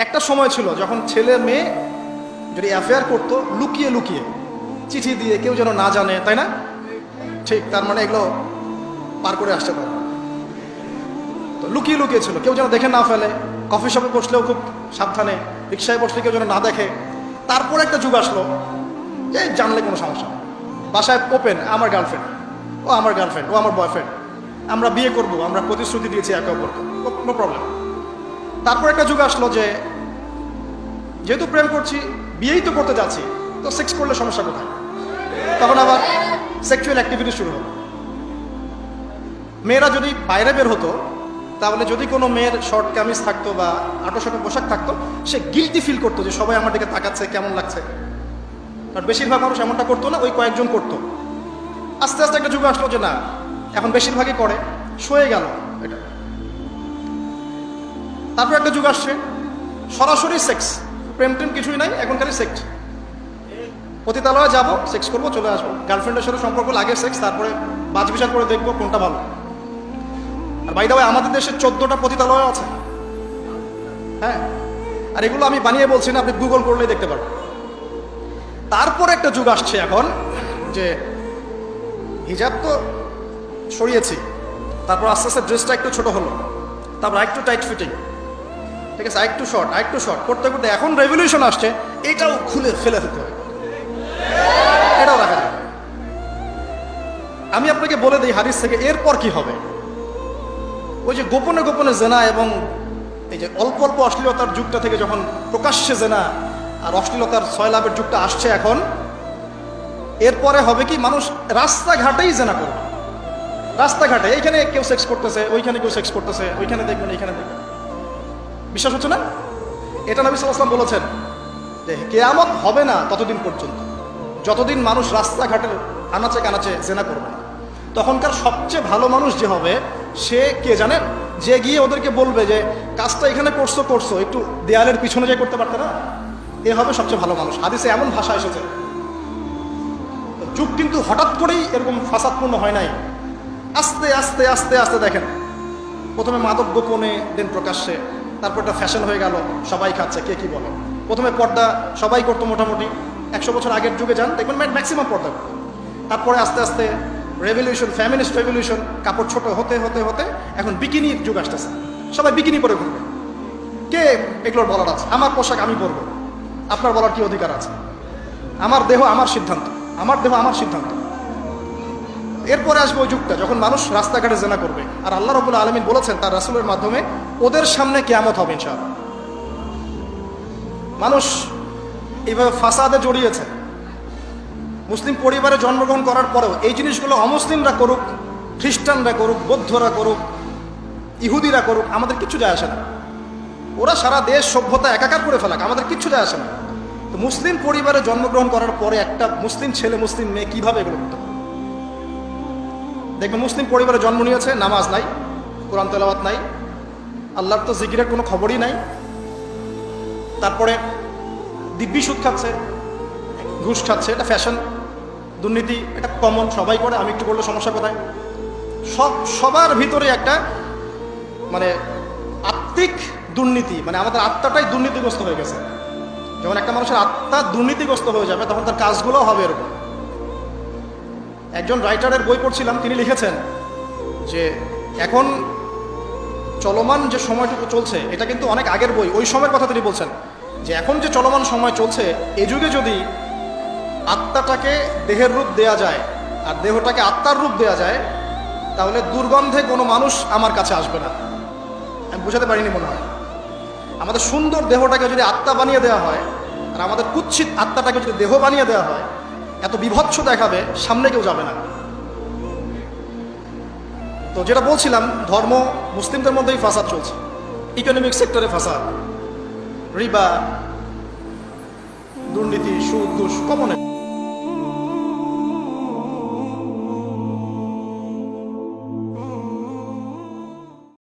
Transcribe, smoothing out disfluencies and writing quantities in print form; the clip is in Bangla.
একটা সময় ছিল যখন ছেলে মেয়ে যদি অ্যাফেয়ার করতো লুকিয়ে লুকিয়ে চিঠি দিয়ে, কেউ যেন না জানে, তাই না? ঠিক, তার মানে এগুলো পার করে আসতে পারে। তো লুকিয়ে লুকিয়ে ছিল, কেউ যেন দেখে না ফেলে। কফি শপে বসলেও খুব সাবধানে, রিক্সায় বসলে কেউ যেন না দেখে। তারপর একটা যুগ আসলো যে জানলে কোনো সমস্যা নেই, বাসায় ওপেন, আমার গার্লফ্রেন্ড, ও আমার গার্লফ্রেন্ড, ও আমার বয়ফ্রেন্ড, আমরা বিয়ে করবো, আমরা প্রতিশ্রুতি দিয়েছি একে অপরকে, নো প্রবলেম। তারপর একটা যুগ আসলো যে যেহেতু প্রেম করছি, বিয়েই তো করতে যাচ্ছি, তো সেক্স করলে সমস্যা কোথায়? তখন আবার সেক্সুয়াল অ্যাক্টিভিটি শুরু হলো। মেয়েরা যদি বাইরে বের হতো, তাহলে যদি কোনো মেয়ের শর্ট কামিজ থাকতো বা আটোশাটো পোশাক থাকতো, সে গিলটি ফিল করতো যে সবাই আমার দিকে তাকাচ্ছে, কেমন লাগছে। আর বেশিরভাগ মানুষ এমনটা করতো না, ওই কয়েকজন করতো। আস্তে আস্তে একটা যুগ আসলো যে না, এখন বেশিরভাগই করে, সয়ে গেল এটা। তারপর একটা যুগ আসছে সরাসরি সেক্স, প্রেম টেম কিছুই নাই, এখন খালি সেক্স। পতিতালয়ে যাবো, সেক্স করবো, চলে আসবো। গার্লফ্রেন্ডের সাথে সম্পর্ক, লাগে সেক্স, তারপরে বাজ বিচার করে দেখবো কোনটা ভালো। আর বাই দ্য ওয়ে, আমাদের দেশে 14টা পতিতালয় আছে। হ্যাঁ, আর এগুলো আমি বানিয়ে বলছি না, আপনি গুগল করলেই দেখতে পারবেন। তারপর একটা যুগ আসছে এখন যে হিজাব তো সরিয়েছি, তারপর আস্তে আস্তে ড্রেসটা একটু ছোট হলো, তারপর একটু টাইট ফিটিং, ঠিক আছে, আরেকটু শর্ট করতে করতে এখন রেভলিউশন আসছে, এটাও খুলে ফেলে দিতে হবে, এটাও রাখা যাবে। আমি আপনাকে বলে দিই হাদিস থেকে, এরপর কি হবে। ওই যে গোপনে গোপনে জেনা এবং এই যে অল্প অল্প অশ্লীলতার যুগটা থেকে যখন প্রকাশ্যে জেনা আর অশ্লীলতার সয়লাভের যুগটা আসছে এখন, এরপরে হবে কি, মানুষ রাস্তাঘাটেই জেনা করবে। রাস্তাঘাটে এইখানে কেউ সেক্স করতেছে, ওইখানে কেউ সেক্স করতেছে, ওইখানে দেখবেন, এইখানে দেখবেন। বিশ্বাস হচ্ছে না? এটা নবী সাল্লাল্লাহু আলাইহি ওয়াসাল্লাম বলেছেন যে কিয়ামত হবে না ততদিন পর্যন্ত, যতদিন মানুষ রাস্তাঘাটের আনাচে কানাচে জেনা করবে না। তখনকার সবচেয়ে ভালো মানুষ যে হবে, সে কে জানেন? যে গিয়ে ওদেরকে বলবে যে কাজটা এখানে করছো, একটু দেয়ালের পিছনে যে করতে পারতে না, এ হবে সবচেয়ে ভালো মানুষ। হাদিসে এমন ভাষা এসেছে। যুগ কিন্তু হঠাৎ করেই এরকম ফাসাদপূর্ণ হয় নাই, আস্তে আস্তে আস্তে আস্তে দেখেন, প্রথমে মাদক গোপনে, দেন প্রকাশ্যে, তারপর একটা ফ্যাশন হয়ে গেল, সবাই খাচ্ছে, কে কি বলে। প্রথমে পর্দা সবাই করতো মোটামুটি, 100 বছর আগের যুগে যান দেখবেন ম্যাক্সিমাম পর্দা করতো। তারপরে আস্তে আস্তে রেভলিউশন, ফ্যামিনিস্ট রেভলিউশন, কাপড় ছোট হতে হতে হতে এখন বিকিনির যুগ আসতেছে, সবাই বিকিনি পরে ঘুরবে। কে এগুলোর বলার আছে? আমার পোশাক আমি পরবো, আপনার বলার কি অধিকার আছে? আমার দেহ আমার সিদ্ধান্ত, আমার দেহ আমার সিদ্ধান্ত। এরপরে আসবে ওই যুগটা যখন মানুষ রাস্তাঘাটে জেনা করবে, আর আল্লাহ রাব্বুল আলামিন বলেছেন তার রাসূলের মাধ্যমে, ওদের সামনে কিয়ামত হবে ইনশাআল্লাহ। মানুষ এইভাবে ফাসাদে জড়িয়েছে। মুসলিম পরিবারে জন্মগ্রহণ করার পরেও এই জিনিসগুলো অমুসলিমরা করুক, খ্রিস্টানরা করুক, বৌদ্ধরা করুক, ইহুদিরা করুক, আমাদের কিচ্ছু যায় আসে না। ওরা সারা দেশ সভ্যতা একাকার করে ফেলাক, আমাদের কিচ্ছু যায় আসে না। তো মুসলিম পরিবারে জন্মগ্রহণ করার পরে একটা মুসলিম ছেলে, মুসলিম মেয়ে কিভাবে এগুলো করতে পারে? দেখবেন মুসলিম পরিবারে জন্ম নিয়েছে, নামাজ নাই, কোরআন তেলাওয়াত নাই, আল্লাহর তো জিকিরের কোনো খবরই নাই। তারপরে দিব্যি সুদ খাচ্ছে, ঘুষ খাচ্ছে, এটা ফ্যাশন। দুর্নীতি এটা কমন, সবাই করে, আমি একটু করলে সমস্যা কোথায়? সবার ভিতরে একটা মানে আত্মিক দুর্নীতি, মানে আমাদের আত্মাটাই দুর্নীতিগ্রস্ত হয়ে গেছে। যখন একটা মানুষের আত্মা দুর্নীতিগ্রস্ত হয়ে যাবে, তখন তার কাজগুলো হবে এরকম। একজন রাইটারের বই পড়ছিলাম, তিনি লিখেছেন যে এখন চলমান যে সময়টুকু চলছে, এটা কিন্তু অনেক আগের বই, ওই সময়ের কথা তিনি বলছেন যে এখন যে চলমান সময় চলছে, এই যুগে যদি আত্মাটাকে দেহের রূপ দেয়া যায় আর দেহটাকে আত্মার রূপ দেয়া যায়, তাহলে দুর্গন্ধে কোনো মানুষ আমার কাছে আসবে না। আমি বুঝাতে পারিনি মনে হয়। আমাদের সুন্দর দেহটাকে যদি আত্মা বানিয়ে দেওয়া হয়, আর আমাদের কুৎসিত আত্মাটাকে যদি দেহ বানিয়ে দেওয়া হয়, এত বিভৎস দেখাবে, সামনে কেউ যাবে না। তো যেটা বলছিলাম, ধর্ম, মুসলিমদের মধ্যেই ফাসাদ চলছে, ইকোনমিক সেক্টরে ফাসাদ, রিবা, দুর্নীতি, সুদ, ঘুষ কমনে।